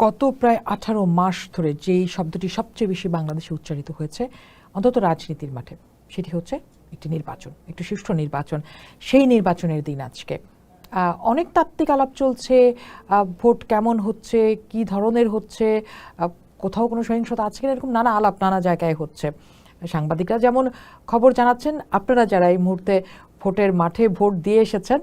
গত প্রায় 18 মাস ধরে যেই শব্দটি সবচেয়ে বেশি বাংলাদেশে উচ্চারিত হয়েছে অন্তত রাজনীতির মাঠে, সেটি হচ্ছে একটি নির্বাচন, একটি সুষ্ঠু নির্বাচন। সেই নির্বাচনের দিন আজকে অনেক তাত্ত্বিক আলাপ চলছে, ভোট কেমন হচ্ছে, কি ধরনের হচ্ছে, কোথাও কোনো সহিংসতা আছে কিনা, এরকম নানা আলাপ নানা জায়গায় হচ্ছে। সাংবাদিকরা যেমন খবর জানাচ্ছেন, আপনারা যারা এই মুহূর্তে ভোটের মাঠে ভোট দিয়ে এসেছেন,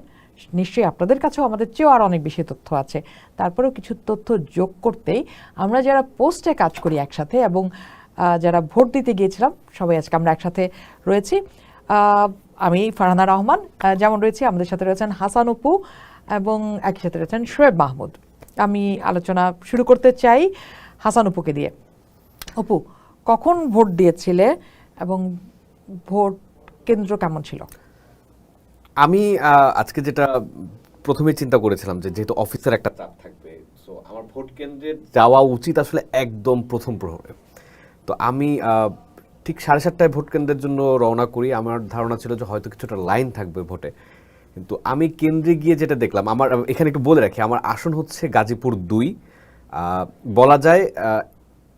নিশ্চয়ই আপনাদের কাছেও আমাদের চেয়েও আর অনেক বেশি তথ্য আছে। তারপরেও কিছু তথ্য যোগ করতেই আমরা যারা পোস্টে কাজ করি একসাথে এবং যারা ভোট দিতে গিয়েছিলাম সবাই আজকে আমরা একসাথে রয়েছি। আমি ফারহানা রহমান যেমন রয়েছি, আমাদের সাথে রয়েছেন হাসান অপু এবং একই সাথে রয়েছেন শোয়েব মাহমুদ। আমি আলোচনা শুরু করতে চাই হাসান অপুকে দিয়ে। অপু, কখন ভোট দিয়েছিলে এবং ভোট কেন্দ্র কেমন ছিল? আমি আজকে যেটা প্রথমে চিন্তা করেছিলাম যে যেহেতু অফিসের একটা চাপ থাকবে, সো আমার ভোট কেন্দ্রে যাওয়া উচিত আসলে একদম প্রথম প্রহরে। তো আমি ঠিক 7:30টায় ভোট কেন্দ্রের জন্য রওনা করি। আমার ধারণা ছিল যে হয়তো কিছুটা লাইন থাকবে ভোটে, কিন্তু আমি কেন্দ্রে গিয়ে যেটা দেখলাম, আমার এখানে একটু বলে রাখি, আমার আসন হচ্ছে গাজীপুর 2। বলা যায়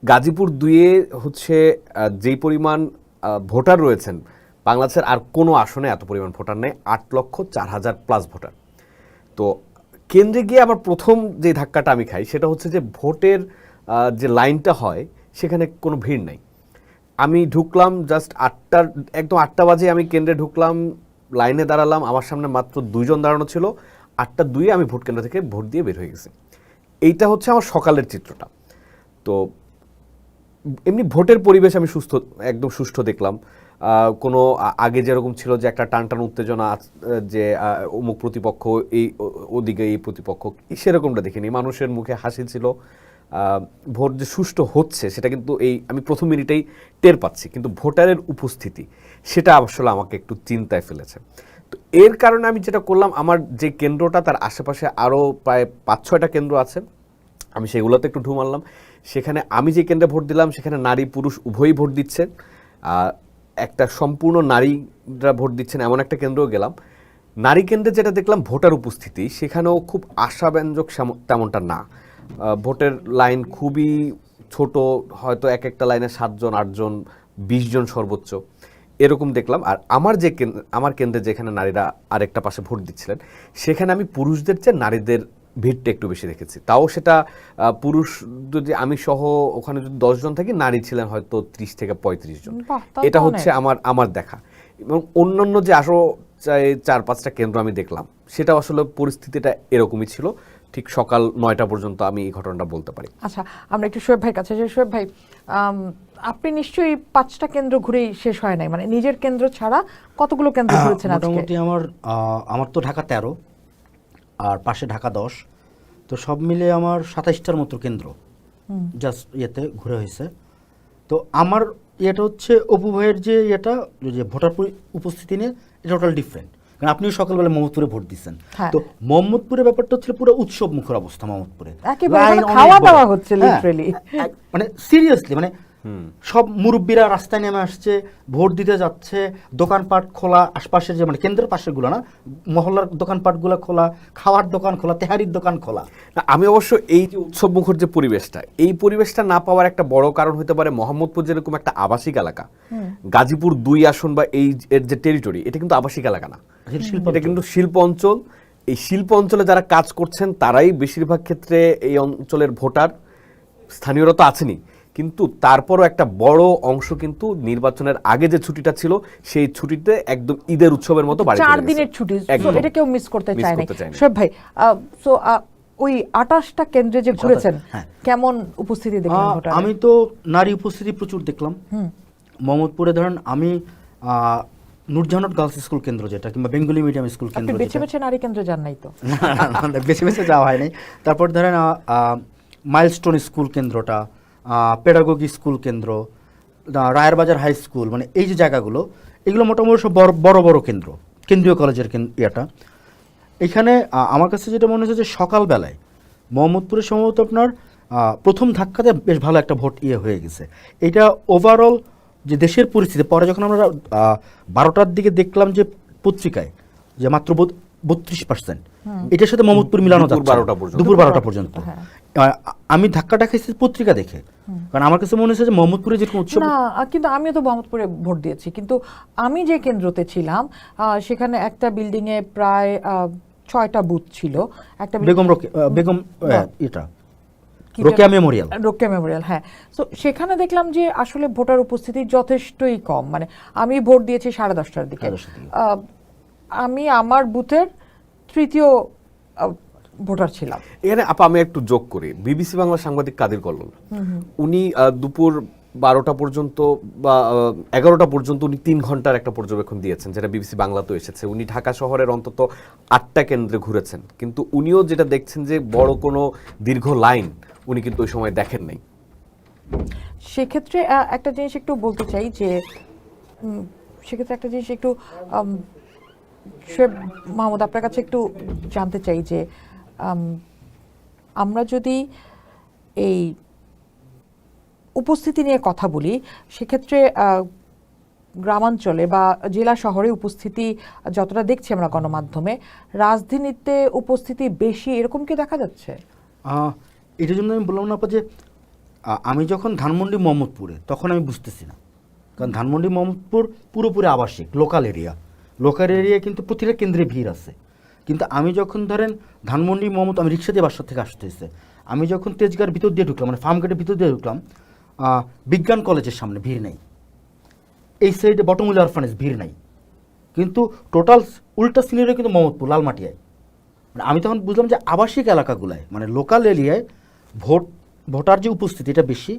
গাজীপুর 2-এ হচ্ছে যেই পরিমাণ ভোটার রয়েছেন, বাংলাদেশের আর কোনো আসনে এত পরিমাণ ভোটার নেই, 8,04,000+ ভোটার। তো কেন্দ্রে গিয়ে আমার প্রথম যে ধাক্কাটা আমি খাই সেটা হচ্ছে যে ভোটের যে লাইনটা হয় সেখানে কোনো ভিড় নাই। আমি ঢুকলাম জাস্ট একদম 8টা বাজে আমি কেন্দ্রে ঢুকলাম, লাইনে দাঁড়ালাম, আমার সামনে মাত্র 2 জন দাঁড়ানো ছিল। 8টা 2-এ আমি ভোট কেন্দ্র থেকে ভোট দিয়ে বের হয়ে গেছি। এইটা হচ্ছে আমার সকালের চিত্রটা। তো এমনি ভোটের পরিবেশ আমি একদম সুষ্ঠু দেখলাম। কোনো আগে যেরকম ছিল যে একটা টানটান উত্তেজনা, যে অমুক প্রতিপক্ষ এই ওদিকে এই প্রতিপক্ষ, সেরকমটা দেখিনি। মানুষের মুখে হাসি ছিল। ভোট যে সুষ্ঠু হচ্ছে সেটা কিন্তু আমি প্রথম মিনিটেই টের পাচ্ছি, কিন্তু ভোটারের উপস্থিতি সেটা আসলে আমাকে একটু চিন্তায় ফেলেছে। তো এর কারণে আমি যেটা করলাম, আমার যে কেন্দ্রটা তার আশেপাশে আরও প্রায় 5-6টা কেন্দ্র আছে, আমি সেগুলোতে একটু ঢু মারলাম। সেখানে আমি যে কেন্দ্রে ভোট দিলাম সেখানে নারী পুরুষ উভয়ই ভোট দিচ্ছেন, একটা সম্পূর্ণ নারীরা ভোট দিচ্ছেন এমন একটা কেন্দ্রেও গেলাম। নারী কেন্দ্রে যেটা দেখলাম ভোটার উপস্থিতি সেখানেও খুব আশাব্যঞ্জক তেমনটা না। ভোটের লাইন খুবই ছোট, হয়তো এক একটা লাইনে 7 জন 8 জন 20 জন সর্বোচ্চ এরকম দেখলাম। আর আমার কেন্দ্রে যেখানে নারীরা আরেকটা পাশে ভোট দিচ্ছিলেন সেখানে আমি পুরুষদের চেয়ে নারীদের ভিড়টা একটু বেশি দেখেছি। তাও সেটা পুরুষ যদি আমি সহ ওখানে যদি 10 জন থাকি, নারী ছিলেন হয়তো 30 থেকে 35 জন। এটা হচ্ছে আমার দেখা। এবং অন্যান্য যে আরও 4-5টা কেন্দ্র আমি দেখলাম সেটা আসলে পরিস্থিতিটা এরকমই ছিল। ঠিক সকাল 9টা পর্যন্ত আমি এই ঘটনাটা বলতে পারি। আচ্ছা, আমরা একটু শোয়েব ভাইয়ের কাছে যাই। শোয়েব ভাই, আপনি নিশ্চয়ই 5টা কেন্দ্র ঘুরেই শেষ হয় নাই, মানে নিজের কেন্দ্র ছাড়া কতগুলো কেন্দ্র ঘুরেছেন আজকে? মোটামুটি আমার তো ঢাকা 13 আর পাশে ঢাকা 10, তো সব মিলে আমার 27টার মতো কেন্দ্র জাস্ট ইয়েতে ঘুরে হয়েছে। তো আমার ইয়েটা হচ্ছে অপু ভাইয়ের যে ভোটার উপস্থিতি নিয়ে এটা টোটাল ডিফারেন্ট। কারণ আপনিও সকালবেলা মোহাম্মদপুরে ভোট দিচ্ছেন, তো মোহাম্মদপুরের ব্যাপারটা হচ্ছে পুরো উৎসব মুখর অবস্থা। মোহাম্মদপুরে খাওয়া দাওয়া হচ্ছে লিটারালি, মানে সিরিয়াসলি, মানে সব মুরব্বীরা রাস্তায় নেমে আসছে, ভোট দিতে যাচ্ছে, দোকানপাট খোলা, আশপাশের যে মানে কেন্দ্রের পাশেরগুলো না, মহল্লার দোকানপাটগুলো খোলা, খাওয়ার দোকান খোলা, তেহারির দোকান খোলা। আমি অবশ্য এই যে উৎসব মুখর যে এই পরিবেশটা না পাওয়ার একটা বড় কারণ হতে পারে মোহাম্মদপুর যেরকম একটা আবাসিক এলাকা, গাজীপুর 2 আসন বা এর যে টেরিটরি, এটা কিন্তু আবাসিক এলাকা না, এটা কিন্তু শিল্প অঞ্চল। এই শিল্প অঞ্চলে যারা কাজ করছেন তারাই বেশিরভাগ ক্ষেত্রে এই অঞ্চলের ভোটার। স্থানীয়রা তো আছেনই, কিন্তু তারপরও একটা বড় অংশ কিন্তু নির্বাচনের আগে যে ছুটিটা ছিল সেই ছুটিতে একদম ঈদের উৎসবের মতো বাড়ি 4 দিনের ছুটি, এটা কেউ মিস করতে চায় না। শোয়েব ভাই, সো ওই 28টা কেন্দ্রে যে ঘুরেছেন, কেমন উপস্থিতি দেখলেন ভোটার? আমি তো নারী উপস্থিতি প্রচুর দেখলাম। মোহাম্মদপুরে ধরেন আমি নূরজাহান গার্লস স্কুল কেন্দ্র যেটা, কিংবা বেঙ্গলি মিডিয়াম স্কুল কেন্দ্র, বেছে বেছে নারী কেন্দ্র যান নাই তো? বেছে বেছে যাওয়া হয়নি। তারপর ধরেন মাইলস্টোন স্কুল কেন্দ্রটা, পেডাগোগি স্কুল কেন্দ্র, রায়ের বাজার হাই স্কুল, মানে এই যে জায়গাগুলো, এগুলো মোটামুটি সব বড় বড় কেন্দ্র, কেন্দ্রীয় কলেজের ইয়েটা। এখানে আমার কাছে যেটা মনে হচ্ছে যে সকালবেলায় মোহাম্মদপুরের সম্ভবত আপনার প্রথম ধাক্কাতে বেশ ভালো একটা ভোট হয়ে গেছে। এটা ওভারঅল যে দেশের পরিস্থিতি, পরে যখন আমরা 12টার দিকে দেখলাম যে পত্রিকায় যে মাত্র 32%, এটার সাথে মোহাম্মদপুর মিলানো দুপুর যাচ্ছে না। 12টা পর্যন্ত। দুপুর 12টা পর্যন্ত। হ্যাঁ। আমি ধাক্কাটা খাইছি পত্রিকা দেখে, কারণ আমার কাছে মনে হচ্ছে যে মোহাম্মদপুরে যেরকম উৎসব না, কিন্তু আমিও তো মোহাম্মদপুরে ভোট দিয়েছি, কিন্তু আমি যে কেন্দ্রতে ছিলাম সেখানে একটা বিল্ডিং এ প্রায় 6টা বুথ ছিল। একটা বেগম না। এটা কি রোকেয়া যেন? মেমোরিয়াল। রোকেয়া মেমোরিয়াল, হ্যাঁ। তো সেখানে দেখলাম যে আসলে ভোটার উপস্থিতি যথেষ্টই কম। মানে আমি ভোট দিয়েছি 10:30টার দিকে। 10:30 দিকে। আমি আমার বুথের তৃতীয় ভোটার ছিলাম। এখানে আপা আমি একটু যোগ করি, বিবিসি বাংলা সাংবাদিক কাদির কল্লোল, উনি দুপুর 12টা পর্যন্ত বা 11টা পর্যন্ত উনি 3 ঘন্টার একটা পর্যবেক্ষণ দিয়েছেন, যেটা বিবিসি বাংলাতেও এসেছে। উনি ঢাকা শহরের অন্তত 8টা কেন্দ্রে ঘুরেছেন, কিন্তু উনিও যেটা দেখছেন যে বড় কোনো দীর্ঘ লাইন উনি কিন্তু ওই সময় দেখেন নাই। সেক্ষেত্রে একটা জিনিস একটু বলতে চাই যে সেক্ষেত্রে একটা জিনিস একটু শোয়েব মাহমুদ, আপনার কাছে একটু জানতে চাই যে আমরা যদি এই উপস্থিতি নিয়ে কথা বলি, সেক্ষেত্রে গ্রামাঞ্চলে বা জেলা শহরে উপস্থিতি যতটা দেখছি আমরা গণমাধ্যমে, রাজধানীতে উপস্থিতি বেশি, এরকম কি দেখা যাচ্ছে? এটার জন্য আমি বললাম না যে আমি যখন ধানমন্ডি মোহাম্মদপুরে, তখন আমি বুঝতেছি না, কারণ ধানমন্ডি মোহাম্মদপুর পুরোপুরি আবাসিক লোকাল এরিয়া, কিন্তু প্রতিটা কেন্দ্রে ভিড় আছে। কিন্তু আমি যখন ধরেন ধানমন্ডি মোহাম্মদ, আমি রিক্সা দিয়ে বাসা থেকে আসতে হয়েছে, আমি যখন তেজগাঁর ভিতর দিয়ে ঢুকলাম, মানে ফার্ম গেটের ভিতর দিয়ে ঢুকলাম, বিজ্ঞান কলেজের সামনে ভিড় নেই, এই সাইডে বটমূল্য অরফানেজ ভিড় নাই, কিন্তু টোটাল উল্টা সিনারি কিন্তু মোহাম্মদপুর লালমাটিয়ায়। মানে আমি তখন বুঝলাম যে আবাসিক এলাকাগুলায়, মানে লোকাল এরিয়ায় ভোটার যে উপস্থিতি এটা বেশি।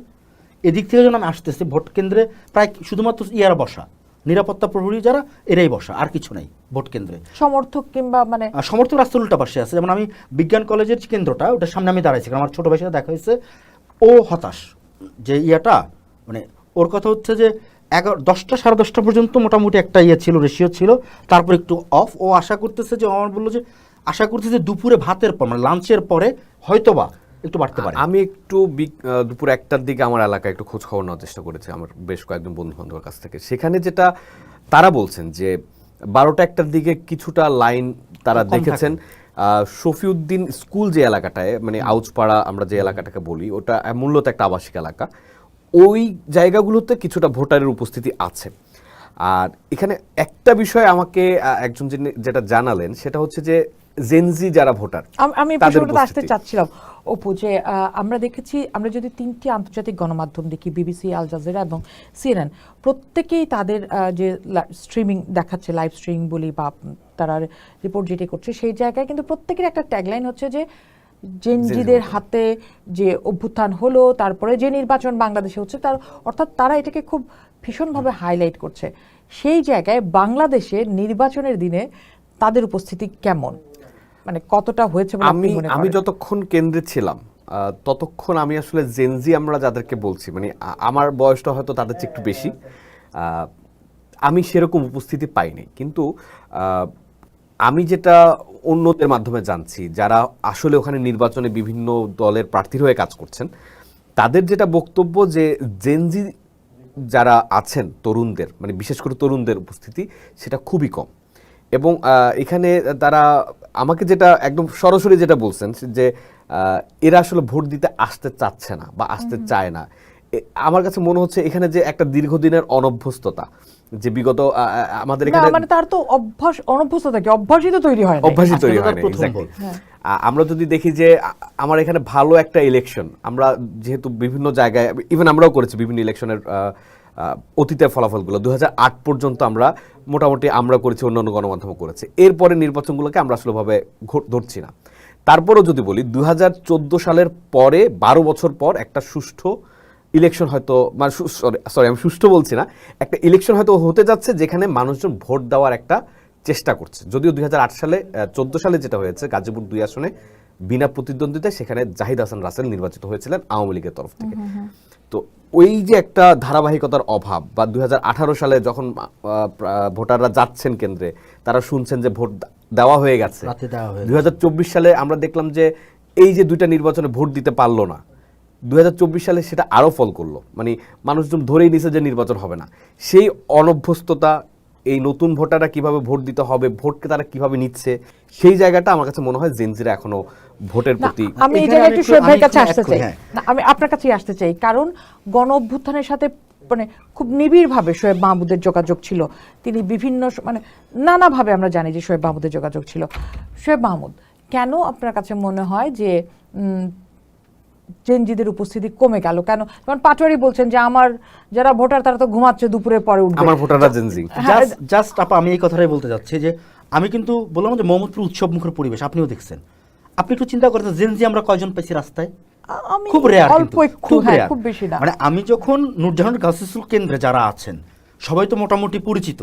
এদিক থেকে যখন আমি আসতেছি, ভোট কেন্দ্রে প্রায় শুধুমাত্র ইয়ারা বসা, নিরাপত্তা প্রহরী যারা, এরাই বসা, আর কিছু নাই ভোট কেন্দ্রে। সমর্থক কিংবা মানে সমর্থক রাস্তার উল্টা পাশে আছে। যেমন আমি বিজ্ঞান কলেজের যে কেন্দ্রটা, ওটার সামনে আমি দাঁড়াইছি, কারণ আমার ছোটো ভাইয়ের সাথে দেখা হয়েছে, ও হতাশ যে মানে ওর কথা হচ্ছে যে 10টা 10:30 পর্যন্ত মোটামুটি একটা ছিল, রেশিও ছিল, তারপর একটু অফ। ও আশা করতেছে যে, আমার বললো যে আশা করতেছে দুপুরে ভাতের পর, মানে লাঞ্চের পরে হয়তোবা একটু বাড়তে পারে। আমি একটু দুপুর 1টার দিকে আমার এলাকায় একটু খোঁজ খবর নেওয়ার চেষ্টা করেছি আমার বেশ কয়েকজন বন্ধু বান্ধবের কাছ থেকে। সেখানে যেটা তারা বলছেন যে 12টা 1টার দিকে কিছুটা লাইন তারা দেখেছেন। শফিউদ্দিন স্কুল যে এলাকাটায়, মানে আউচপাড়া আমরা যে এলাকাটাকে বলি, ওটা মূলত একটা আবাসিক এলাকা, ওই জায়গাগুলোতে কিছুটা ভোটারের উপস্থিতি আছে। আর এখানে একটা বিষয় আমাকে একজন যেটা জানালেন, সেটা হচ্ছে যে জেনজি যারা ভোটার, আমি বিষয়টা আসতে চাচ্ছিলাম অপু, যে আমরা দেখেছি, আমরা যদি 3টি আন্তর্জাতিক গণমাধ্যম দেখি, বিবিসি, আল জাজিরা এবং সিএনএন, প্রত্যেকেই তাদের যে স্ট্রিমিং দেখাচ্ছে, লাইভ স্ট্রিমিং বলি বা তারা রিপোর্ট যেটি করছে, সেই জায়গায় কিন্তু প্রত্যেকের একটা ট্যাগলাইন হচ্ছে যে জেনজিদের হাতে যে অভ্যুত্থান হলো, তারপরে যে নির্বাচন বাংলাদেশে হচ্ছে, অর্থাৎ তারা এটাকে খুব ভীষণভাবে হাইলাইট করছে। সেই জায়গায় বাংলাদেশে নির্বাচনের দিনে তাদের উপস্থিতি কেমন, মানে কতটা হয়েছে বলে আপনি মনে করেন? আমি যতক্ষণ কেন্দ্রে ছিলাম ততক্ষণ আমি আসলে জেনজি আমরা যাদেরকে বলছি, মানে আমার বয়সটা হয়তো তাদের চেয়ে একটু বেশি, আমি সেরকম উপস্থিতি পাইনি। কিন্তু আমি যেটা অন্যদের মাধ্যমে জানছি, যারা আসলে ওখানে নির্বাচনে বিভিন্ন দলের প্রার্থীর হয়ে কাজ করছেন, তাদের যেটা বক্তব্য যে জেনজি যারা আছেন তরুণদের, মানে বিশেষ করে তরুণদের উপস্থিতি সেটা খুবই কম। এবং এখানে তারা আমাকে যেটা একদম সরাসরি যেটা বলছেন যে এরা আসলে ভোট দিতে আসতে চাচ্ছে না বা আসতে চায় না। আমার কাছে মনে হচ্ছে এখানে যে একটা দীর্ঘদিনের অনভ্যস্ততা, যে বিগত আমাদের এখানে, মানে তার তো অনভ্যস্ততা কি, অভ্যাসই তো তৈরি হয় না, অভ্যাসই তৈরি হয় না। আমরা যদি দেখি যে আমার এখানে ভালো একটা ইলেকশন, আমরা যেহেতু বিভিন্ন জায়গায় ইভেন আমরাও করেছি বিভিন্ন ইলেকশনের অতীতের ফলাফলগুলো 2008 পর্যন্ত আমরা মোটামুটি আমরা করেছি, অন্যান্য গণমাধ্যম করেছে। এরপরে নির্বাচনগুলোকে আমরা আসলে ভাবে ধরছি না। তারপরেও যদি বলি 2014 সালের পরে 12 বছর পর একটা সুষ্ঠু ইলেকশন হয়তো, মানে সরি আমি সুষ্ঠু বলছি না, একটা ইলেকশন হয়তো হতে যাচ্ছে যেখানে মানুষজন ভোট দেওয়ার একটা চেষ্টা করছে। যদিও 2008 সালে 14 সালে যেটা হয়েছে গাজীপুর 2 আসনে বিনা প্রতিদ্বন্দ্বিতায় সেখানে জাহিদ হাসান রাসেল নির্বাচিত হয়েছিলেন আওয়ামী লীগের তরফ থেকে। তো ওই যে একটা ধারাবাহিকতার অভাব, বা 2018 সালে যখন ভোটাররা যাচ্ছেন কেন্দ্রে, তারা শুনছেন যে ভোট দেওয়া হয়ে গেছে, 2024 সালে আমরা দেখলাম যে এই যে 2টা নির্বাচনে ভোট দিতে পারলো না, 2024 সালে সেটা আরও ফল করলো, মানে মানুষজন ধরেই নিছে যে নির্বাচন হবে না। সেই অনভ্যস্ততা এই নতুন ভোটাররা কিভাবে ভোট দিতে হবে, ভোটকে তারা কিভাবে নিচ্ছে, সেই জায়গাটা আমার কাছে মনে হয় জেনজিরা এখনো ভোটের না, প্রতি আমি এই এখানে জায়গায় আমি একটু একটু- শোয়েব ভাইয়ের আমি কাছে একটু আসতে add করি, চাই। হ্যাঁ। না, আমি আপনার কাছেই আসতে চাই, কারণ গণ অভ্যুত্থানের সাথে মানে খুব নিবিড়ভাবে শোয়েব মাহমুদের যোগাযোগ ছিল। তিনি বিভিন্ন মানে নানাভাবে আমরা জানি যে শোয়েব মাহমুদের যোগাযোগ ছিল। শোয়েব মাহমুদ, কেন আপনার কাছে মনে হয় যে জেনজিদের উপস্থিতি কমে গেল? কেন? যেমন পাটোয়ারি বলছেন যে আমার যারা ভোটার তারা তো ঘুমাচ্ছে, দুপুরে পরে উঠবে। আমার ভোটাররা জেনজি। জাস্ট আপা আমি এই কথাটাই বলতে যাচ্ছি যে আমি কিন্তু বললাম যে মোহাম্মদপুর উৎসব মুখর পরিবেশ, আপনিও দেখছেন। আপনি একটু চিন্তা করতে, জেনজি আমরা কয়জন পেয়েছি রাস্তায়? আমি খুব রেয়ার, অল্প একটু, খুব হ্যাঁ, রেয়ার। খুব বেশি না। মানে আমি যখন নূরজাহান গার্লস স্কুল কেন্দ্রে যারা আছেন সবাই তো মোটামুটি পরিচিত।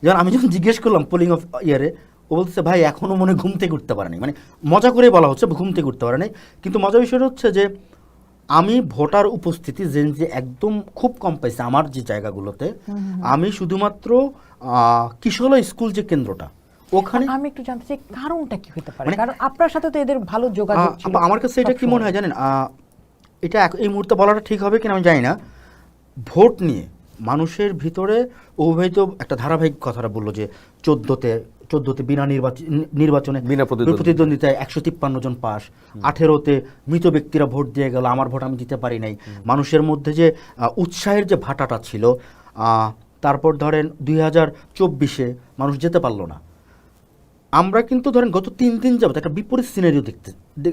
যেমন আমি যখন জিজ্ঞেস করলাম পোলিং অফ ইয়ারে, ও বলতেছে ভাই এখনো মনে ঘুম থেকে উঠতে পারেনি। মানে মজা করে বলা হচ্ছে ঘুম থেকে উঠতে পারেনি, কিন্তু মজার বিষয়টা হচ্ছে যে আমি ভোটার উপস্থিতি জেনজি একদম খুব কম পাইছি আমার যে জায়গাগুলোতে। আমি শুধুমাত্র কিশোরী স্কুল যে কেন্দ্রটা ওখানে, আমি একটু জানতে চাই কারণটা কি হতে পারে? মানে- কারণ আপনার সাথে তো এদের ভালো যোগাযোগ ছিল। আমার কাছে এটা কি মনে হয় জানেন, এটা এই মুহূর্তে বলাটা ঠিক হবে কিনা আমি জানি না। ভোট নিয়ে মানুষের ভিতরে অভিহিত একটা ধারাবাহিক কথাটা বললো যে চোদ্দোতে বিনা নির্বাচনে বিনা প্রতিদ্বন্দ্বিতায় 153 জন পাস, 18তে মৃত ব্যক্তিরা ভোট দিয়ে গেল, আমার ভোট আমি দিতে পারি নাই। মানুষের মধ্যে যে উৎসাহের যে ভাটাটা ছিল, তারপর ধরেন 2024-এ মানুষ যেতে পারলো না। আমরা কিন্তু ধরেন গত 3 দিন যাবত একটা বিপরীত সিনারিও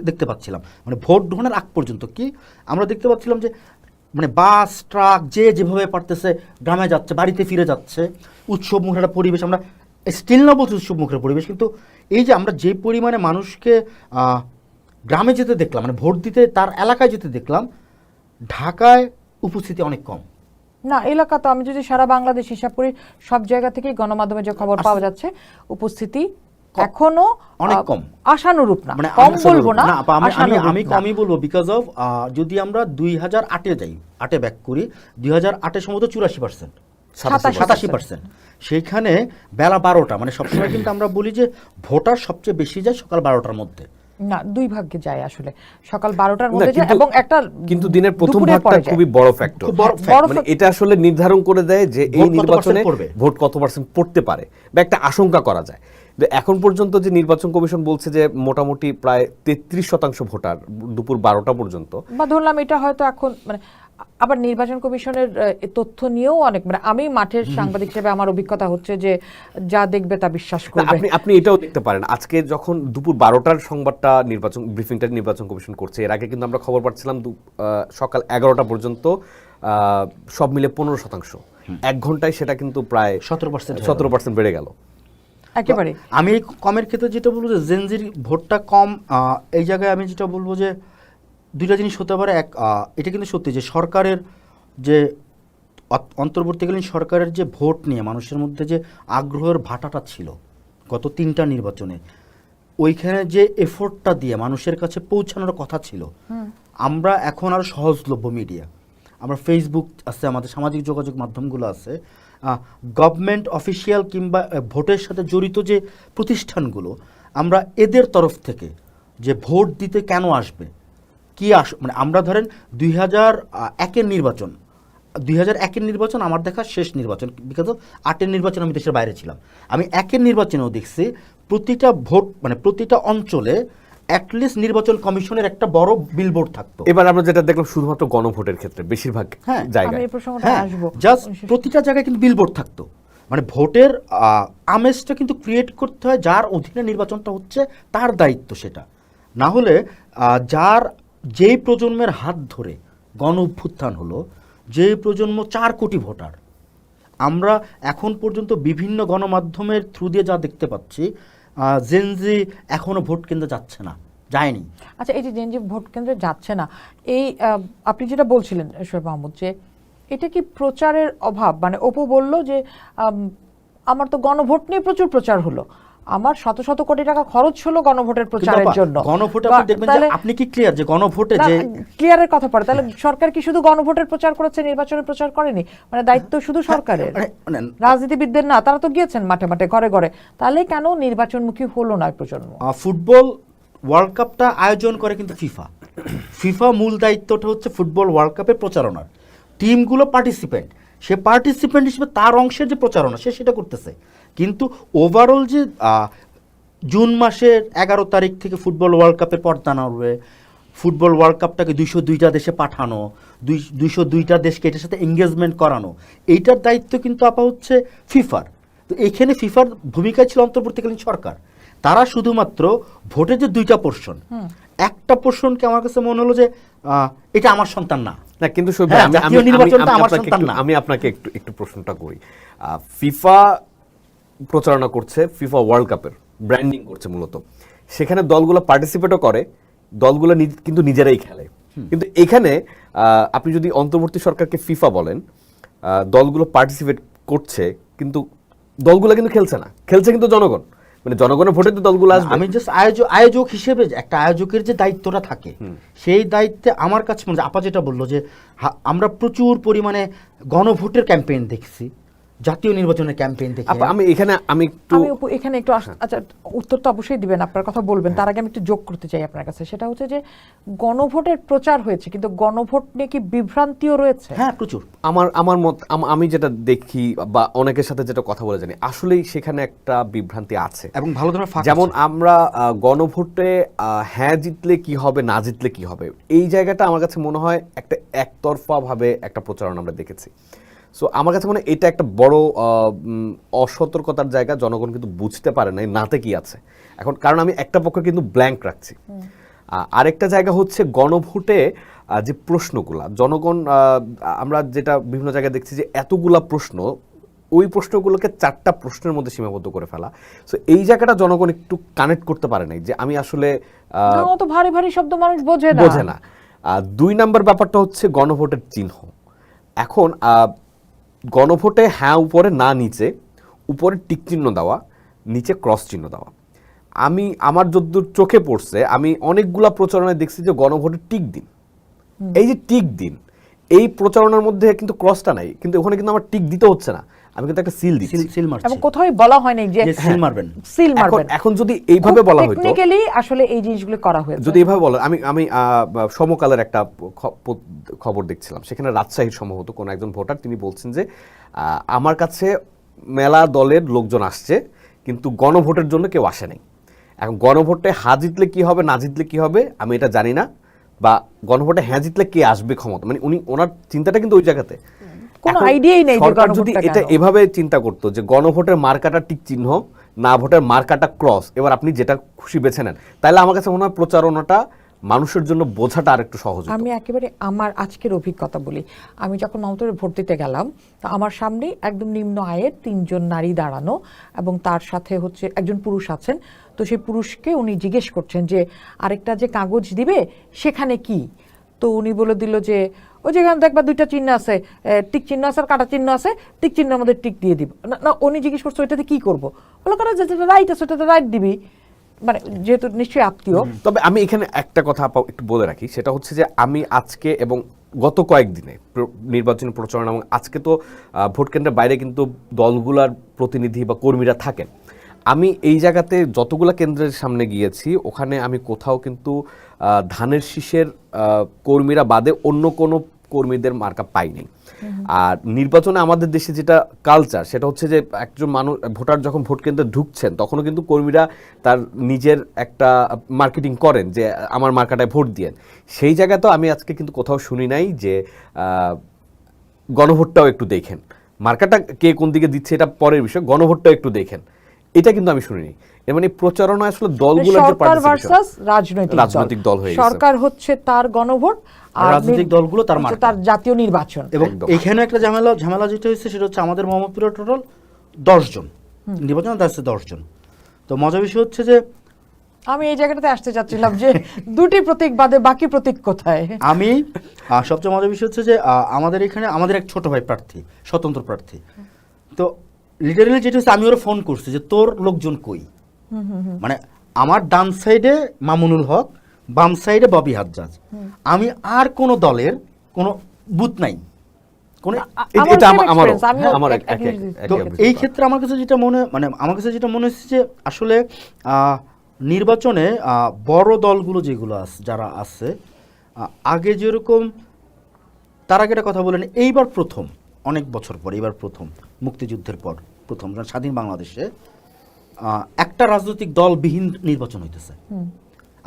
দেখতে পাচ্ছিলাম। মানে ভোট গ্রহণের আগ পর্যন্ত কি আমরা দেখতে পাচ্ছিলাম যে মানে বাস ট্রাক যে যেভাবে পারতেছে গ্রামে যাচ্ছে, বাড়িতে ফিরে যাচ্ছে, উৎসব মুখের একটা পরিবেশ। আমরা স্টিল না বলছি উৎসব মুখের পরিবেশ, কিন্তু এই যে আমরা যে পরিমাণে মানুষকে গ্রামে যেতে দেখলাম, মানে ভোট দিতে তার এলাকায় যেতে দেখলাম, ঢাকায় উপস্থিতি অনেক কম। না, এলাকা তো আমি যদি সারা বাংলাদেশ হিসাব করি, সব জায়গা থেকেই গণমাধ্যমে যে খবর পাওয়া যাচ্ছে উপস্থিতি এখনো অনেক কম, আশানুরূপ না। মানে কম বলবো না, আমি কমই বলবো, বিকজ অফ যদি আমরা 2008-এ যাই, 8-এ ব্যাক করি, 2008-এ সম্ভবত 84%, 87%। সেইখানে বেলা 12টা, মানে সবসময় কিন্তু আমরা বলি যে ভোটার সবচেয়ে বেশি যায় সকাল 12টার মধ্যে। না, দুই ভাগ্যে যায় আসলে, সকাল 12টার মধ্যে যায় এবং একটা কিন্তু দিনের প্রথম দুপুরের ভাগটা পরে যায়। খুবই বড় ফ্যাক্টর। খুব বড় মানে এটা আসলে নির্ধারণ করে দেয় যে এই ভোট কত নির্বাচনে percent পড়বে। ভোট কত পার্সেন্ট পড়তে পারে বা একটা আশঙ্কা করা যায়। এখন পর্যন্ত যে নির্বাচন কমিশন বলছে যে মোটামুটি প্রায় 33% ভোটার দুপুর 12টা পর্যন্ত, বা ধরলাম এটা হয়তো এখন মানে আবার নির্বাচন কমিশনের তথ্য নিয়েও অনেক, মানে আমি মাঠের সাংবাদিক হিসেবে আমার অভিজ্ঞতা হচ্ছে যে যা দেখবে তা বিশ্বাস করবে। আপনি এটাও দেখতে পারেন আজকে যখন দুপুর 12টার সংবাদটা নির্বাচন ব্রিফিংটা নির্বাচন কমিশন করছে, এর আগে কিন্তু আমরা খবর পাচ্ছিলাম সকাল 11টা পর্যন্ত সব মিলে 15%। 1 ঘন্টায় সেটা কিন্তু প্রায় 17% বেড়ে গেল একেবারে। আমি এই কমের ক্ষেত্রে যেটা বলবো যে জেনজির ভোটটা কম, এই জায়গায় আমি যেটা বলবো যে দুইটা জিনিস হতে পারে। এটা কিন্তু সত্যি যে সরকারের যে অন্তর্বর্তীকালীন সরকারের যে ভোট নিয়ে মানুষের মধ্যে যে আগ্রহের ভাটাটা ছিল গত 3টা নির্বাচনে, ওইখানে যে এফোর্টটা দিয়ে মানুষের কাছে পৌঁছানোর কথা ছিল, আমরা এখন আর সহজলভ্য মিডিয়া, আমরা ফেসবুক আছে, আমাদের সামাজিক যোগাযোগ মাধ্যমগুলো আছে, গভর্নমেন্ট অফিসিয়াল কিংবা ভোটের সাথে জড়িত যে প্রতিষ্ঠানগুলো, আমরা এদের তরফ থেকে যে ভোট দিতে কেন আসবে, কি মানে আমরা ধরেন 2001-এর নির্বাচন, 2001-এর নির্বাচন আমার দেখা শেষ নির্বাচন, বিকজ 8-এর নির্বাচন আমি দেশের বাইরে ছিলাম। আমি 1-এর নির্বাচনেও দেখছি প্রতিটা ভোট মানে প্রতিটা অঞ্চলে অ্যাটলিস্ট নির্বাচন কমিশনের একটা বড় বিলবোর্ড থাকতো। এবার আমরা যেটা দেখলাম শুধুমাত্র গণভোটের ক্ষেত্রে বেশিরভাগ জায়গায়, আমি এই প্রসঙ্গটা আসবো, জাস্ট প্রতিটা জায়গায় কিন্তু বিলবোর্ড থাকতো। মানে ভোটের আমেজটা কিন্তু ক্রিয়েট করতে হয়, যার অধীনে নির্বাচনটা হচ্ছে তার দায়িত্ব সেটা। না হলে যেই প্রজন্মের হাত ধরে গণ অভ্যুত্থান হলো, যেই প্রজন্ম 4 কোটি ভোটার, আমরা এখন পর্যন্ত বিভিন্ন গণমাধ্যমের থ্রু দিয়ে যা দেখতে পাচ্ছি, জেনজি এখনো ভোট কেন্দ্রে যাচ্ছে না, যায়নি। আচ্ছা, এই যে জেনজি ভোট কেন্দ্রে যাচ্ছে না, এই আপনি যেটা বলছিলেন শোয়েব মাহমুদ, যে এটা কি প্রচারের অভাব? মানে অপু বলল যে আমার তো গণভোট নিয়ে প্রচুর প্রচার হলো, আমার শত শত কোটি টাকা খরচ হলো গণভোটের প্রচারের জন্য। গণভোটে আপনি দেখবেন যে আপনি কি ক্লিয়ার যে গণভোটে যে ক্লিয়ারের কথা পড়ে, তাহলে সরকার কি শুধু গণভোটের প্রচার করেছে, নির্বাচনের প্রচার করেনি? মানে দায়িত্ব শুধু সরকারের, রাজনীতিবিদদের না? তারা তো গিয়েছেন মাঠে মাঠে, ঘরে ঘরে, তাহলে কেন নির্বাচনমুখী হলো না প্রজন্ম? ফুটবল ওয়ার্ল্ড কাপটা আয়োজন করে কিন্তু ফিফা মূল দায়িত্বটা হচ্ছে ফুটবল ওয়ার্ল্ড কাপের প্রচারণার, টিমগুলো পার্টিসিপেন্ট, সে পার্টিসিপেন্ট হিসেবে তার অংশের যে প্রচারণা সে সেটা করতেছে, কিন্তু ওভারঅল যে জুন মাসের 11 তারিখ থেকে ফুটবল ওয়ার্ল্ড কাপের পর্দা নাড়বে, ফুটবল ওয়ার্ল্ড কাপটাকে 202টা দেশে পাঠানো, 202টা দেশকে এটার সাথে এঙ্গেজমেন্ট করানো, এইটার দায়িত্ব কিন্তু আপা হচ্ছে ফিফার। তো এখানে ফিফার ভূমিকা ছিল অন্তর্বর্তীকালীন সরকার। তারা শুধুমাত্র ভোটের যে 2টা পোর্শন, একটা পোর্শনকে আমার কাছে মনে হলো যে এটা আমার সন্তান না। না কিন্তু হ্যাঁ, জাতীয় নির্বাচনটা আমার সন্তান না। আমি আপনাকে একটু প্রশ্নটা করি। ফিফা প্রচারণা করছে ফিফা ওয়ার্ল্ড কাপের, ব্র্যান্ডিং করছে মূলত, সেখানে দলগুলো পার্টিসিপেটও করে, দলগুলো কিন্তু নিজেরাই খেলে। কিন্তু এখানে আপনি যদি অন্তর্বর্তী সরকারকে ফিফা বলেন, দলগুলো পার্টিসিপেট করছে কিন্তু দলগুলো কিন্তু খেলছে না, খেলছে কিন্তু জনগণ, মানে জনগণের ভোটে তো দলগুলো আসবে। আমি জাস্ট আয়োজক হিসেবে একটা আয়োজকের যে দায়িত্বটা থাকে সেই দায়িত্বে আমার কাছে মনে হয় আপা যেটা বললো যে আমরা প্রচুর পরিমাণে গণভোটের ক্যাম্পেইন দেখছি, জাতীয় নির্বাচনের ক্যাম্পেইন দেখি। আমি এখানে এখানে একটু আচ্ছা, উত্তর তো অবশ্যই দিবেন, আপনার কথা বলবেন, তার আগে আমি একটু যোগ করতে চাই আপনার কাছে। সেটা হচ্ছে যে গণভোটের প্রচার হয়েছে কিন্তু গণভোট নিয়ে কি বিভ্রান্তিও রয়েছে? হ্যাঁ, প্রচুর। আমার মত, আমি যেটা দেখি বা অনেকের সাথে যেটা কথা বলে জানি, আসলেই সেখানে একটা বিভ্রান্তি আছে এবং ভালো ধরনের ফাঁক যেমন আছে। আমরা গণভোটে হ্যাঁ জিতলে কি হবে, না জিতলে কি হবে, এই জায়গাটা আমার কাছে মনে হয় একটা একতরফা ভাবে একটা প্রচারণা আমরা দেখেছি। সো আমার কাছে মনে হয় এটা একটা বড় অসতর্কতার জায়গা, জনগণ কিন্তু বুঝতে পারে না নাতে কি আছে এখন, কারণ আমি একটা পক্ষে কিন্তু ব্ল্যাঙ্ক রাখছি। আরেকটা জায়গা হচ্ছে গণভোটে যে প্রশ্নগুলা জনগণ, আমরা যেটা বিভিন্ন জায়গায় দেখছি যে এতগুলা প্রশ্ন, ওই প্রশ্নগুলোকে 4টা প্রশ্নের মধ্যে সীমাবদ্ধ করে ফেলা। সো এই জায়গাটা জনগণ একটু কানেক্ট করতে পারে নাই যে আমি আসলে অত ভারী ভারী শব্দ মানুষ বোঝে না। 2 নাম্বার ব্যাপারটা হচ্ছে গণভোটের চিহ্ন। এখন গণভোটে হ্যাঁ উপরে না নিচে, উপরে টিক চিহ্ন দেওয়া, নিচে ক্রস চিহ্ন দেওয়া। আমার যদ্দূর চোখে পড়ছে, আমি অনেকগুলা প্রচারণায় দেখছি যে গণভোটে টিক দিন, এই যে টিক দিন, এই প্রচারণার মধ্যে কিন্তু ক্রসটা নাই, কিন্তু ওখানে কিন্তু আমার টিক দিতে হচ্ছে না, আমি কিন্তু একটা সিল দিচ্ছি, সিল মারছি। এবং কোথাওই বলা হয় নাই যে সিল মারবেন, সিল মারবেন। এখন যদি এইভাবে বলা হতো, টেকনিক্যালি আসলে এই জিনিসগুলো করা হয়েছে, যদি এইভাবে বলা, আমি সমকালের একটা খবর দেখছিলাম, সেখানে রাজশাহীর সম্ভবত কোন একজন ভোটার তিনি বলছেন যে আমার কাছে মেলা দলের লোকজন আসছে কিন্তু গণভোটের জন্য কেউ আসে নাই। এখন গণভোটে হ্যাঁ জিতলে কি হবে, না জিতলে কি হবে আমি এটা জানি না, বা গণভোটে হ্যাঁ জিতলে কে আসবে ক্ষমতা, মানে ওনার চিন্তাটা কিন্তু ওই জায়গাতে কোনো আইডিয়াই নেই যে সরকার যদি গণভোটটা এটা এভাবে চিন্তা করতো যে গণভোটের মার্কাটা টিক চিহ্ন, না ভোটের মার্কাটা ক্রস, এবার আপনি যেটা খুশি বেছে নেন, তাহলে আমার কাছে মনে হয় প্রচারণাটা মানুষের জন্য বোঝাটা আরেকটু সহজ হতো। আমি একেবারে আমার আজকের অভিজ্ঞতা বলি। আমি যখন মমতার ভোট দিতে গেলাম, তো আমার সামনে একদম নিম্ন আয়ের 3জন নারী দাঁড়ানো, এবং তার সাথে হচ্ছে একজন পুরুষ আছেন। তো সেই পুরুষকে উনি জিজ্ঞেস করছেন যে আরেকটা যে কাগজ দিবে সেখানে কি, তো উনি বলে দিল যে ওই যেখানে দেখবা 2টা চিহ্ন আছে, টিক চিহ্ন আছে আর কাটা চিহ্ন আছে, টিক চিহ্নের মধ্যে টিক দিয়ে দিব। না, উনি জিজ্ঞেস করছে ওইটাতে কি করবো, বলো কারণ যেটা রাইট আছে ওটাতে রাইট দিবি, মানে যেহেতু নিশ্চয়ই আত্মীয়। তবে আমি এখানে একটা কথা একটু বলে রাখি, সেটা হচ্ছে যে আমি আজকে এবং গত কয়েকদিনে নির্বাচনী প্রচারণা, এবং আজকে তো ভোট কেন্দ্রের বাইরে কিন্তু দলগুলার প্রতিনিধি বা কর্মীরা থাকেন, আমি এই জায়গাতে যতগুলা কেন্দ্রের সামনে গিয়েছি ওখানে আমি কোথাও কিন্তু ধানের শীষের কর্মীরা বাদে অন্য কোনো কর্মীদের মার্কা পাইনি। আর নির্বাচনে আমাদের দেশে যেটা কালচার, সেটা হচ্ছে যে একজন মানুষ ভোটার যখন ভোট কেন্দ্রে ঢুকছেন তখনও কিন্তু কর্মীরা তার নিজের একটা মার্কেটিং করেন যে আমার মার্কাটায় ভোট দিয়েন। সেই জায়গায় তো আমি আজকে কিন্তু কোথাও শুনি নাই যে গণভোটটাও একটু দেখেন, মার্কাটা কে কোন দিকে দিচ্ছে এটা পরের বিষয়, গণভোটটাও একটু দেখেন, এটা কিন্তু আমি শুনিনি। এর মানে প্রচারণা আসলে দলগুলোর যে ভার্সাস রাজনৈতিক দল হয়ে গেছে। সরকার হচ্ছে তার গণভোট আর রাজনৈতিক দলগুলো তার জাতীয় নির্বাচন। এবং এখানে একটা ঝামেলা যেটা হয়েছে সেটা হচ্ছে আমাদের মোহাম্মদপুরে টোটাল 10 জন নির্বাচন, তার 10 জন। তো মজার বিষয় হচ্ছে যে আমি এই জায়গাটাতে আসতে চাচ্ছিলাম যে 2টি প্রতীক বাদে বাকি প্রতীক কোথায়। আমি সবচেয়ে মজার বিষয় হচ্ছে যে আমাদের এখানে আমাদের এক ছোট ভাই প্রার্থী, স্বতন্ত্র প্রার্থী। তো লিটারেলি যেটা হচ্ছে আমি ওরা ফোন করছি যে তোর লোকজন কই, মানে আমার ডান সাইডে মামুনুল হক, বাম সাইডে ববি হাজ্জাজ, আমি আর কোন দলের কোনো বুথ নাই। তো এই ক্ষেত্রে আমার কাছে যেটা মনে হচ্ছে যে আসলে নির্বাচনে বড় দলগুলো যেগুলো যারা আছে আগে যেরকম তার আগে একটা কথা বলেন, এইবার প্রথম অনেক বছর পর, এবার প্রথম মুক্তিযুদ্ধের পর প্রথম স্বাধীন বাংলাদেশে একটা রাজনৈতিক দলবিহীন নির্বাচন হইতেছে।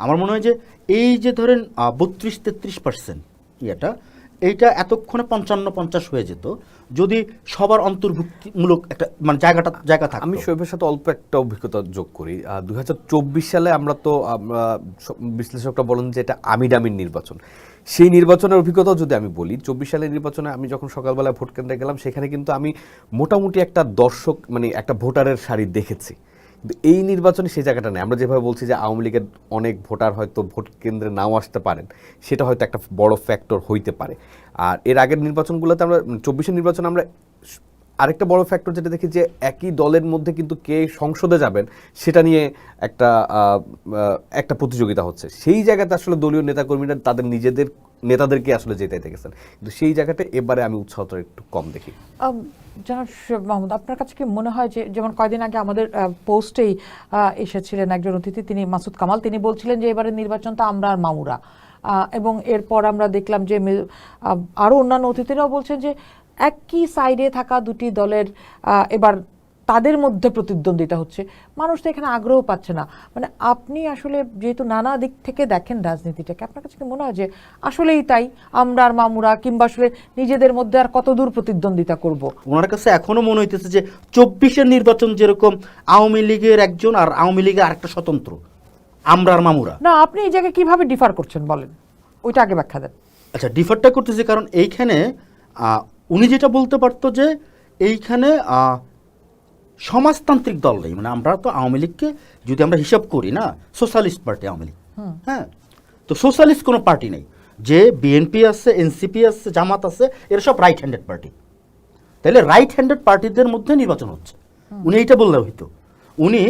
আমার মনে হয় যে এই যে ধরেন 32-33% ইয়েটা, এইটা এতক্ষণে 55-50 হয়ে যেত যদি সবার অন্তর্ভুক্তিমূলক একটা মানে জায়গা থাকতো। আমি শৈবের সাথে অল্প একটা অভিজ্ঞতা যোগ করি। 2024 সালে আমরা তো বিশ্লেষকরা বলেন যে এটা আমির নির্বাচন। সেই নির্বাচনের অভিজ্ঞতা যদি আমি বলি, 24 সালের নির্বাচনে আমি যখন সকালবেলায় ভোট কেন্দ্রে গেলাম, সেখানে কিন্তু আমি মোটামুটি একটা দর্শক মানে একটা ভোটারের সারি দেখেছি। কিন্তু এই নির্বাচনে সেই জায়গাটা নেই। আমরা যেভাবে বলছি যে আওয়ামী লীগের অনেক ভোটার হয়তো ভোট কেন্দ্রে নাও আসতে পারেন, সেটা হয়তো একটা বড় ফ্যাক্টর হইতে পারে। আর এর আগের নির্বাচনগুলোতে আমরা 24-এর নির্বাচনে আমরা আরেকটা বড় ফ্যাক্টর যেটা দেখি যে একই দলের মধ্যে কিন্তু কে সংসদে যাবেন সেটা নিয়ে একটা প্রতিযোগিতা হচ্ছে। সেই জায়গাতে আসলে দলীয় নেতাকর্মীরা তাদের নিজেদের নেতাদেরকে আসলে জেতাইতে গেছেন, কিন্তু সেই জায়গাটা এবারে আমি উৎসাহটা একটু কম দেখি। জনাব মাহমুদ, আপনার কাছে কি মনে হয় যে যেমন কয়দিন আগে আমাদের পোস্টেই এসেছিলেন একজন অতিথি, তিনি মাসুদ কামাল, তিনি বলছিলেন যে এবারের নির্বাচনটা আমরা আর মামুরা, এবং এরপর আমরা দেখলাম যে আরও অন্যান্য অতিথিরাও বলছেন যে একই সাইডে থাকা দুটি দলের এবার তাদের মধ্যে প্রতিদ্বন্দ্বিতা হচ্ছে, মানুষ তো এখানে আগ্রহ পাচ্ছে না। মানে আপনি আসলে যেহেতু নানা দিক থেকে দেখেন রাজনীতিটাকে, আপনার কাছে কি মনে হয় যে আসলেই তাই আমরা আর মামুরা, কিংবা আসলে নিজেদের মধ্যে আর কতদূর প্রতিদ্বন্দ্বিতা করব? ওনার কাছে এখনো মনে হইতেছে যে 24-এর নির্বাচন যেরকম আওয়ামী লীগের একজন আর আওয়ামী লীগের আরেকটা স্বতন্ত্র, আমরা আর মামুরা। না, আপনি এই জায়গায় কিভাবে ডিফার করছেন বলেন, ওইটা আগে ব্যাখ্যা দেন। আচ্ছা, ডিফারটা করতেছি কারণ এইখানে উনি যেটা বলতে পারতো যে এইখানে সমাজতান্ত্রিক দল নেই, মানে আমরা তো আওয়ামী লীগকে যদি আমরা হিসাব করি না, সোশ্যালিস্ট পার্টি আওয়ামী লীগ, হ্যাঁ, তো সোশ্যালিস্ট কোনো পার্টি নেই। যে বিএনপি আছে, এনসিপি আছে, জামাত আছে, এরা সব রাইট হ্যান্ডেড পার্টি। তাহলে রাইট হ্যান্ডেড পার্টিদের মধ্যে নির্বাচন হচ্ছে, উনি এইটা বললে হইতো। উনি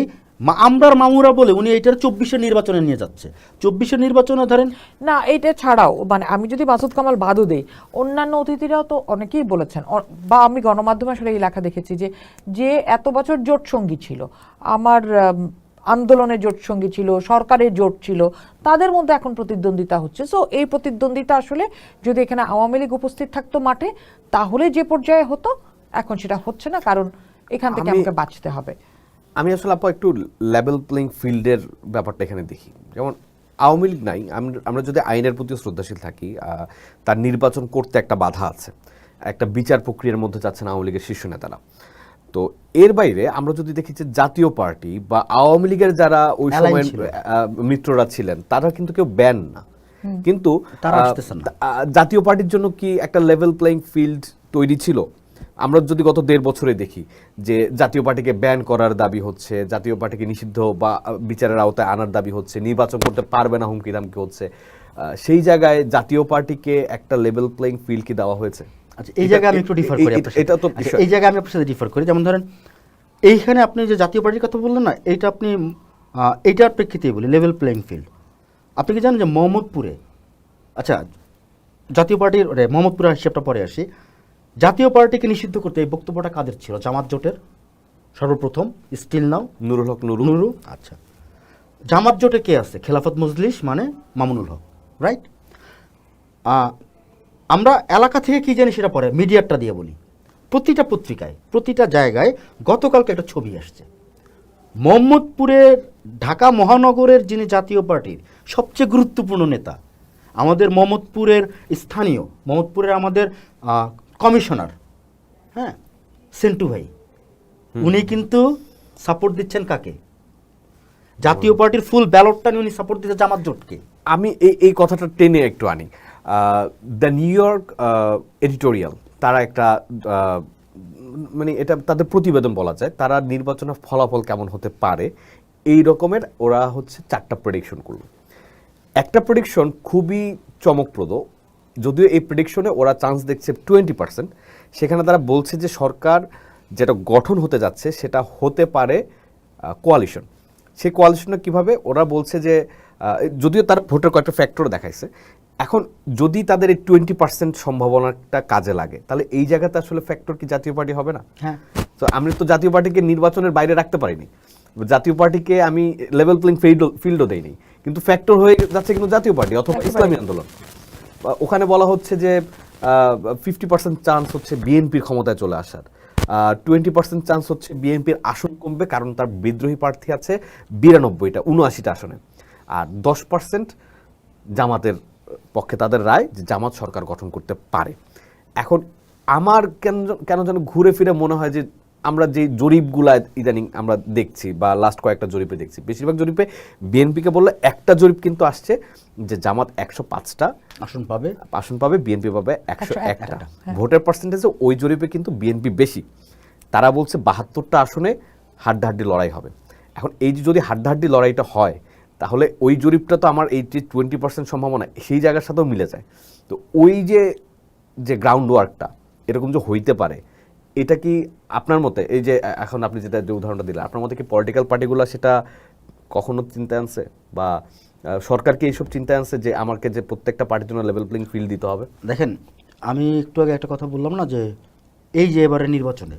আমরার মামুরা বলে উনি এইটার 24-এর নির্বাচনে নিয়ে যাচ্ছে। 24-এর নির্বাচনে ধরেন না, এটা ছাড়াও মানে আমি যদি মাসুদ কামাল বাদও দেই, অন্যান্য অতিথিরাও তো অনেকেই বলেছেন, বা আমি গণমাধ্যমে আসলে এই লেখা দেখেছি যে যে এত বছর জোট সঙ্গী ছিল, আমার আন্দোলনের জোট সঙ্গী ছিল, সরকারের জোট ছিল, তাদের মধ্যে এখন প্রতিদ্বন্দ্বিতা হচ্ছে। সো এই প্রতিদ্বন্দ্বিতা আসলে যদি এখানে আওয়ামী লীগ উপস্থিত থাকতো মাঠে, তাহলে যে পর্যায়ে হতো, এখন সেটা হচ্ছে না, কারণ এখান থেকে আমাকে বাঁচতে হবে। আমি আসলে আপু একটু লেভেল প্লেইং ফিল্ডের ব্যাপারটা এখানে দেখি। যেমন আওয়ামী লীগ নাই, আমরা যদি আইনের প্রতি শ্রদ্ধাশীল থাকি, তার নির্বাচন করতে একটা বাধা আছে, একটা বিচার প্রক্রিয়ার মধ্যে যাচ্ছেন আওয়ামী লীগের শীর্ষ নেতারা। তো এর বাইরে আমরা যদি দেখি যে জাতীয় পার্টি বা আওয়ামী লীগের যারা ওই সময় মিত্ররা ছিলেন, তারা কিন্তু কেউ ব্যান না, কিন্তু জাতীয় পার্টির জন্য কি একটা লেভেল প্লেইং ফিল্ড তৈরি ছিল? আমরা যদি গত 1.5 বছরে দেখি যে জাতীয় পার্টিকে ব্যান করার দাবি হচ্ছে, জাতীয় পার্টিকে নিষিদ্ধ বা বিচারের আওতায় আনার দাবি হচ্ছে, নির্বাচন করতে পারবে না হুমকি দামকি হচ্ছে, সেই জায়গায় জাতীয় পার্টিকে একটা লেভেল প্লেইং ফিল্ড কি দেওয়া হয়েছে? আচ্ছা, এই জায়গায় আমি একটু ডিফার করি, এটা তো এই জায়গায় আমি আপনার সাথে ডিফার করি। যেমন ধরেন এইখানে আপনি যে জাতীয় পার্টির কথা বললেন না, এইটা আপনি এইটার প্রেক্ষিতেই বলি লেভেল প্লেইং ফিল্ড। আপনি কি জানেন যে মোহাম্মদপুরে, আচ্ছা জাতীয় পার্টির মোহাম্মদপুরের হিসেবটা পরে আসি, জাতীয় পার্টিকে নিষিদ্ধ করতে এই বক্তব্যটা কাদের ছিল? জামাত জোটের সর্বপ্রথম, স্টিল নাও নুরুল হক নুরু। আচ্ছা, জামাত জোটে কে আছে? খেলাফত মজলিস মানে মামুনুল হক, রাইট? আমরা এলাকা থেকে কি জানি সেটা পরে মিডিয়াটা দিয়ে বলি। প্রতিটা পত্রিকায়, প্রতিটা জায়গায় গতকালকে একটা ছবি আসছে, মোহাম্মদপুরের ঢাকা মহানগরের যিনি জাতীয় পার্টির সবচেয়ে গুরুত্বপূর্ণ নেতা, আমাদের মোহাম্মদপুরের স্থানীয়, মোহাম্মদপুরের আমাদের কমিশনার, হ্যাঁ, সেন্টু ভাই, উনি কিন্তু সাপোর্ট দিচ্ছেন কাকে? জাতীয় পার্টির ফুল ব্যালটটা উনি সাপোর্ট দিতে জামাত জোটকে। আমি এই কথাটা টেনে একটু আনি। দ্য নিউ ইয়র্ক এডিটোরিয়াল, তারা একটা মানে এটা তাদের প্রতিবেদন বলা যায়, তারা নির্বাচনের ফলাফল কেমন হতে পারে এই রকমের ওরা হচ্ছে 4টা প্রেডিকশন করলো। একটা প্রেডিকশন খুবই চমকপ্রদ, যদিও এই প্রেডিকশনে ওরা চান্স দেখছে 20%। সেখানে তারা বলছে যে সরকার যেটা গঠন হতে যাচ্ছে সেটা হতে পারে কোয়ালিশন। সেই কোয়ালিশনটা কীভাবে? ওরা বলছে যে যদিও তার ভোটের কয়েকটা ফ্যাক্টর দেখাইছে, এখন যদি তাদের এই 20% সম্ভাবনাটা কাজে লাগে, তাহলে এই জায়গাতে আসলে ফ্যাক্টর কি জাতীয় পার্টি হবে না? হ্যাঁ, তো আমি তো জাতীয় পার্টিকে নির্বাচনের বাইরে রাখতে পারিনি, জাতীয় পার্টিকে আমি লেভেল প্লেইং ফিল্ডও দেইনি, কিন্তু ফ্যাক্টর হয়ে যাচ্ছে কিন্তু জাতীয় পার্টি অথবা ইসলামী আন্দোলন। ওখানে বলা হচ্ছে যে 50% চান্স হচ্ছে বিএনপির ক্ষমতায় চলে আসার, 20% চান্স হচ্ছে বিএনপির আসন কমবে কারণ তার বিদ্রোহী প্রার্থী আছে 92টা 79টা আসনে, আর 10% জামাতের পক্ষে তাদের রায় যে জামাত সরকার গঠন করতে পারে। এখন আমার কেন যেন ঘুরে ফিরে মনে হয় যে আমরা যে জরিপগুলা ইদানিং আমরা দেখছি বা লাস্ট কয়েকটা জরিপে দেখছি, বেশিরভাগ জরিপে বিএনপিকে বললে একটা জরিপ কিন্তু আসছে যে জামাত 105টা আসন পাবে, বিএনপি পাবে 101টা। ভোটের পার্সেন্টেজে ওই জরিপে কিন্তু বিএনপি বেশি, তারা বলছে 72টা আসনে হাড্ডাহাড্ডি লড়াই হবে। এখন এই যে যদি হাড্ডাহাড্ডি লড়াইটা হয় তাহলে ওই জরিপটা তো আমার 20% সম্ভাবনা সেই জায়গার সাথেও মিলে যায়। তো ওই যে গ্রাউন্ড ওয়ার্কটা এরকম যে হইতে পারে, এটা কি আপনার মতে, এই যে এখন আপনি যেটা যে উদাহরণটা দিলেন, আপনার মতে কি পলিটিক্যাল পার্টিগুলো সেটা কখনো চিন্তায় আনছে বা সরকারকে এইসব চিন্তায় আনছে যে আমাকে যে প্রত্যেকটা পার্টির জন্য লেভেল প্লেইং ফিল্ড দিতে হবে? দেখেন, আমি একটু আগে একটা কথা বললাম না যে এই যে এবারে নির্বাচনে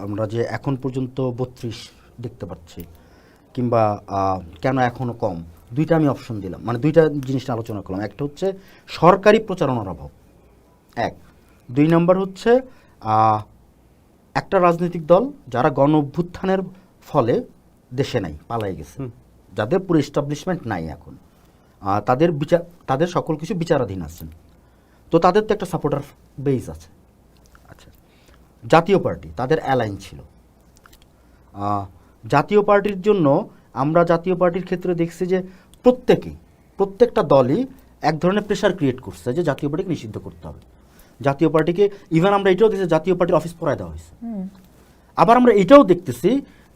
আমরা যে এখন পর্যন্ত 32 দেখতে পাচ্ছি কিংবা কেন এখনও কম, দুইটা আমি অপশন দিলাম, মানে দুইটা জিনিস আলোচনা করলাম। একটা হচ্ছে সরকারি প্রচারণার অভাব, 1। 2 নম্বর হচ্ছে একটা রাজনৈতিক দল যারা গণ অভ্যুত্থানের ফলে দেশে নাই, পালাই গেছে, যাদের পুরো এস্টাবলিশমেন্ট নাই এখন, তাদের সকল কিছু বিচারাধীন আছেন, তো তাদের তো একটা সাপোর্টার বেস আছে। আচ্ছা, জাতীয় পার্টি তাদের অ্যালাইন ছিল। জাতীয় পার্টির জন্য আমরা জাতীয় পার্টির ক্ষেত্রে দেখছি যে প্রত্যেকটা দলই এক ধরনের প্রেশার ক্রিয়েট করছে যে জাতীয় পার্টিকে নিষিদ্ধ করতে হবে। জাতীয় পার্টিকে ইভেন আমরা এটাও দেখছি জাতীয় পার্টির অফিস পড়ায় দেওয়া হয়েছে। আবার আমরা এটাও দেখতেছি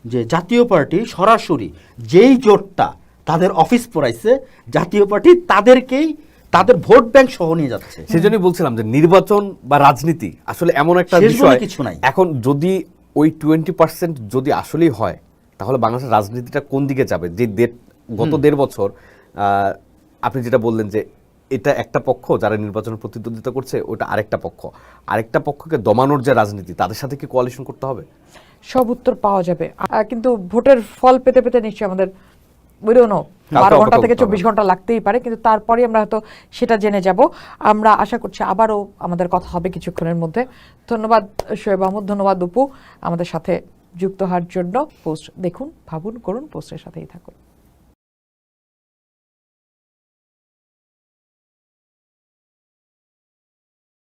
যে জাতীয় পার্টি সরাসরি যেই জোটটা তাদের অফিস পড়াইছে, জাতীয় পার্টি তাদেরকেই তাদের ভোট ব্যাংক সহ নিয়ে যাচ্ছে। সেজন্যই বলছিলাম যে নির্বাচন বা রাজনীতি আসলে এমন একটা বিষয়, কিছু নাই। এখন যদি ওই 20% যদি আসলেই হয় তাহলে বাংলাদেশের রাজনীতিটা কোন দিকে যাবে? যে গত 1.5 বছর আপনি যেটা বললেন যে এটা একটা পক্ষ যারা নির্বাচনের প্রতিদ্বন্দ্বিতা করছে, ওটা আরেকটা পক্ষকে দমানোর যে রাজনীতি, তাদের সাথে কি কোয়ালিশন করতে হবে? সব উত্তর পাওয়া যাবে, কিন্তু ভোটের ফল পেতে পেতে নিশ্চয়ই আমাদের 12 ঘন্টা থেকে 24 ঘন্টা লাগতেই পারে, কিন্তু তারপরে আমরা হয়তো সেটা জেনে যাব। আমরা আশা করছি আবারও আমাদের কথা হবে কিছুক্ষণের মধ্যে। ধন্যবাদ শোয়েব আহমদ, ধন্যবাদ অপু আমাদের সাথে যুক্ত হওয়ার জন্য। পোস্ট দেখুন, ভাবুন, করুন, পোস্টের সাথেই থাকুন।